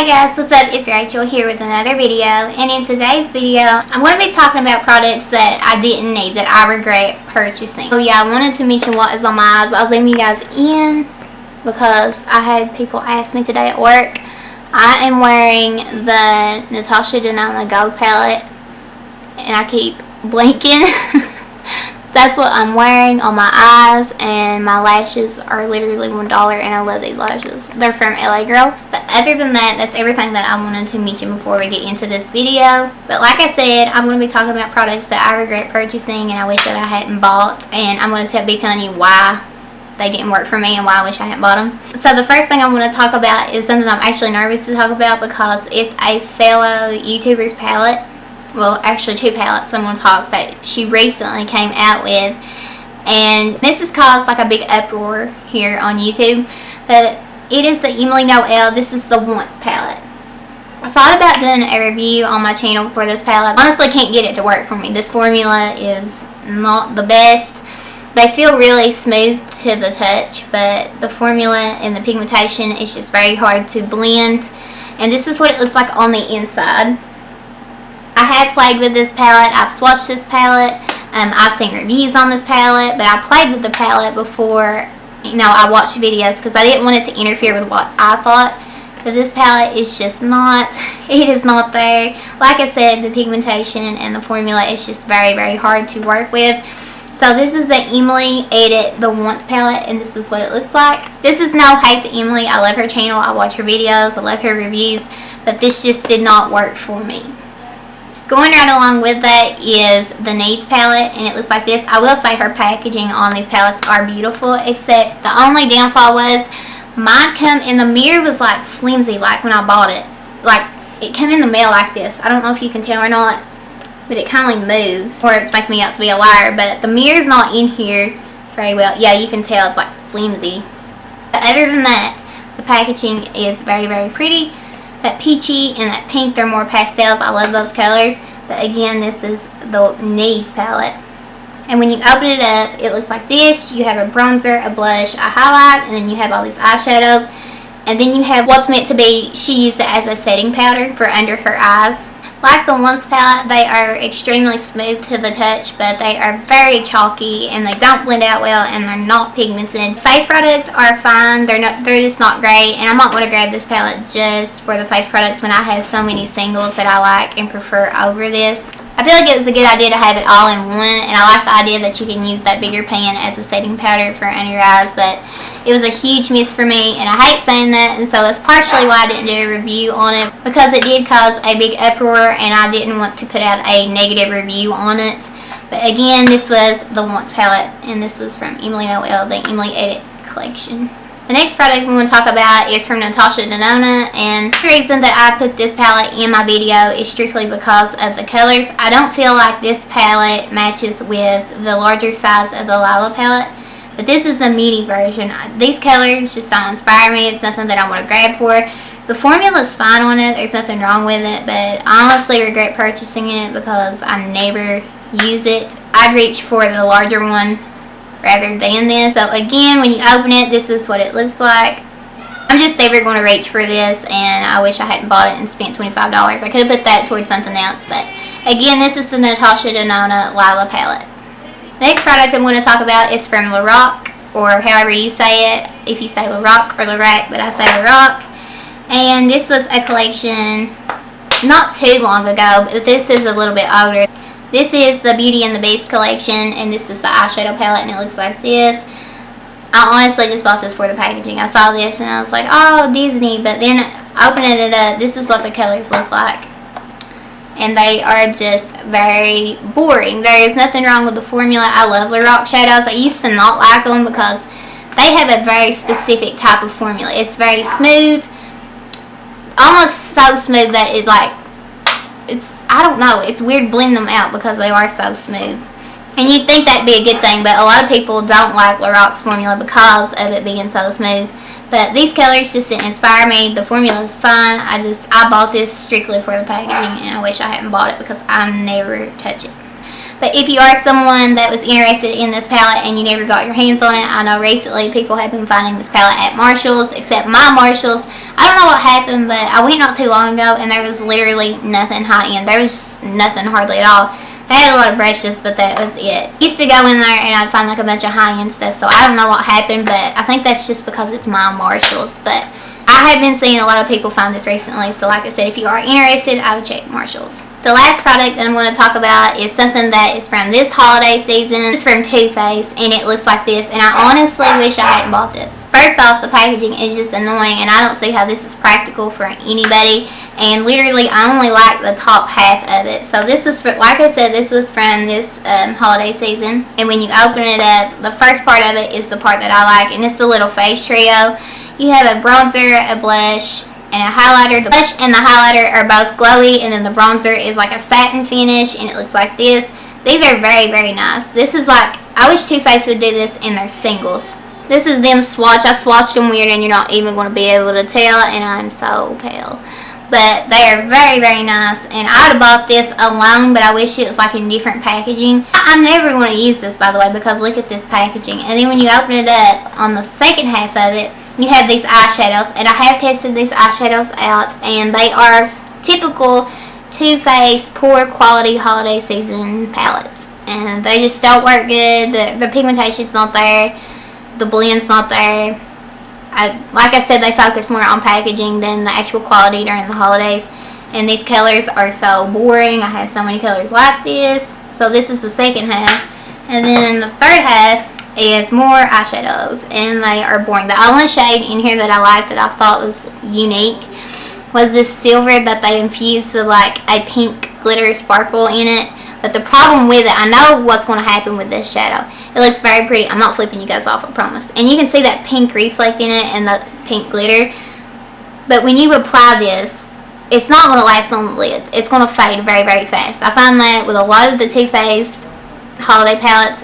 Hey guys, what's up? It's Rachel here with another video, and in today's video I'm going to be talking about products that I didn't need, that I regret purchasing. So yeah, I wanted to mention what is on my eyes. I was leaving you guys in because I had people ask me today at work. I am wearing the Natasha Denona Gold palette and I keep blinking. That's what I'm wearing on my eyes, and my lashes are literally $1, and I love these lashes. They're from LA Girl. But other than that, that's everything that I wanted to mention before we get into this video. But like I said, I'm going to be talking about products that I regret purchasing and I wish that I hadn't bought, and I'm going to be telling you why they didn't work for me and why I wish I hadn't bought them. So the first thing I want to talk about is something I'm actually nervous to talk about because it's a fellow YouTuber's palette. Well, actually two palettes I'm going to talk that she recently came out with, and this has caused like a big uproar here on YouTube. But it is the Emily Noel. This is the Once palette. I thought about doing a review on my channel for this palette. Honestly, can't get it to work for me. This formula is not the best. They feel really smooth to the touch, but the formula and the pigmentation is just very hard to blend. And this is what it looks like on the inside. I have played with this palette. I've swatched this palette. I've seen reviews on this palette, but I played with the palette before, I watched videos because I didn't want it to interfere with what I thought. But this palette is just not, it is not there. Like I said, the pigmentation and the formula is just very, very hard to work with. So this is the Emily Edit the Once palette, and this is what it looks like. This is no hate to Emily. I love her channel. I watch her videos. I love her reviews. But this just did not work for me. Going right along with that is the Needs palette, and it looks like this. I will say her packaging on these palettes are beautiful, except the only downfall was mine come in the mirror was like flimsy, like when I bought it. Like it came in the mail like this. I don't know if you can tell or not, but it kind of moves, or it's making me out to be a liar. But the mirror's not in here very well. Yeah, you can tell it's like flimsy. But other than that, the packaging is very, very pretty. That peachy and that pink, they're more pastels. I love those colors. But again, this is the Needs palette. And when you open it up, it looks like this. You have a bronzer, a blush, a highlight, and then you have all these eyeshadows. And then you have what's meant to be, she used it as a setting powder for under her eyes. Like the Once palette, they are extremely smooth to the touch, but they are very chalky and they don't blend out well, and they're not pigmented. Face products are fine. They're just not great, and I'm not going to grab this palette just for the face products when I have so many singles that I like and prefer over this. I feel like it was a good idea to have it all in one, and I like the idea that you can use that bigger pan as a setting powder for under your eyes, but it was a huge miss for me, and I hate saying that, and so that's partially why I didn't do a review on it, because it did cause a big uproar, and I didn't want to put out a negative review on it. But again, this was the Once palette, and this was from Emily Noel, the Emily Edit collection. The next product we want to talk about is from Natasha Denona, and the reason that I put this palette in my video is strictly because of the colors. I don't feel like this palette matches with the larger size of the Lila palette, but this is the midi version. These colors just don't inspire me. It's nothing that I want to grab for. The formula is fine on it. There's nothing wrong with it, but I honestly regret purchasing it because I never use it. I'd reach for the larger one rather than this. So again, when you open it, this is what it looks like. I'm just never going to reach for this, and I wish I hadn't bought it and spent $25. I could have put that towards something else, but again, this is the Natasha Denona Lila palette. The next product I'm going to talk about is from Lorac, or however you say it. If you say Lorac or Lorac, but I say Lorac. And this was a collection not too long ago, but this is a little bit older. This is the Beauty and the Beast collection, and this is the eyeshadow palette, and it looks like this. I honestly just bought this for the packaging. I saw this and I was like, oh, Disney. But then opening it up, this is what the colors look like. And they are just very boring. There is nothing wrong with the formula. I love Lorac shadows. I used to not like them because they have a very specific type of formula. It's very smooth. Almost so smooth that it I don't know, it's weird blending them out because they are so smooth. And you'd think that'd be a good thing, but a lot of people don't like Lorac's formula because of it being so smooth. But these colors just didn't inspire me. The formula is fine. I bought this strictly for the packaging, and I wish I hadn't bought it because I never touch it. But if you are someone that was interested in this palette and you never got your hands on it, I know recently people have been finding this palette at Marshall's, except my Marshall's. I don't know what happened, but I went not too long ago and there was literally nothing high end. There was just nothing hardly at all. They had a lot of brushes, but that was it. I used to go in there and I'd find like a bunch of high-end stuff, so I don't know what happened, but I think that's just because it's my Marshalls. But I have been seeing a lot of people find this recently, so like I said, if you are interested, I would check Marshalls. The last product that I'm going to talk about is something that is from this holiday season. It's from Too Faced, and it looks like this, and I honestly wish I hadn't bought this. First off, the packaging is just annoying, and I don't see how this is practical for anybody. And literally, I only like the top half of it. So this is, like I said, this was from this holiday season. And when you open it up, the first part of it is the part that I like, and it's the little face trio. You have a bronzer, a blush, and a highlighter. The blush and the highlighter are both glowy, and then the bronzer is like a satin finish, and it looks like this. These are very, very nice. This is like, I wish Too Faced would do this in their singles. This is them swatch. I swatched them weird, and you're not even going to be able to tell, and I'm so pale. But they are very, very nice, and I'd have bought this alone, but I wish it was like in different packaging. I'm never going to use this, by the way, because look at this packaging. And then when you open it up, on the second half of it, you have these eyeshadows, and I have tested these eyeshadows out, and they are typical Too Faced poor quality holiday season palettes, and they just don't work good. The pigmentation's not there, the blend's not there. Like I said, they focus more on packaging than the actual quality during the holidays. And these colors are so boring. I have so many colors like this. So this is the second half. And then the third half is more eyeshadows. And they are boring. The only shade in here that I liked that I thought was unique was this silver that they infused with like a pink glitter sparkle in it. But the problem with it, I know what's going to happen with this shadow. It looks very pretty. I'm not flipping you guys off, I promise. And you can see that pink reflect in it and the pink glitter. But when you apply this, it's not going to last on the lids. It's going to fade very, very fast. I find that with a lot of the Too Faced holiday palettes,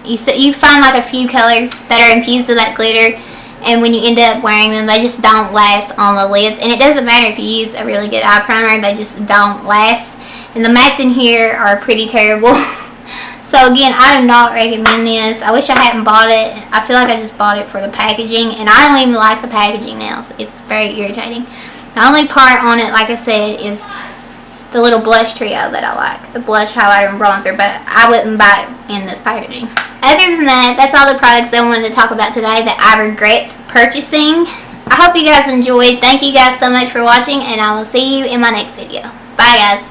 you find like a few colors that are infused with that glitter. And when you end up wearing them, they just don't last on the lids. And it doesn't matter if you use a really good eye primer, they just don't last. And the mattes in here are pretty terrible. So again, I do not recommend this. I wish I hadn't bought it. I feel like I just bought it for the packaging. And I don't even like the packaging now. So it's very irritating. The only part on it, like I said, is the little blush trio that I like. The blush, highlighter, and bronzer. But I wouldn't buy it in this packaging. Other than that, that's all the products that I wanted to talk about today that I regret purchasing. I hope you guys enjoyed. Thank you guys so much for watching. And I will see you in my next video. Bye guys.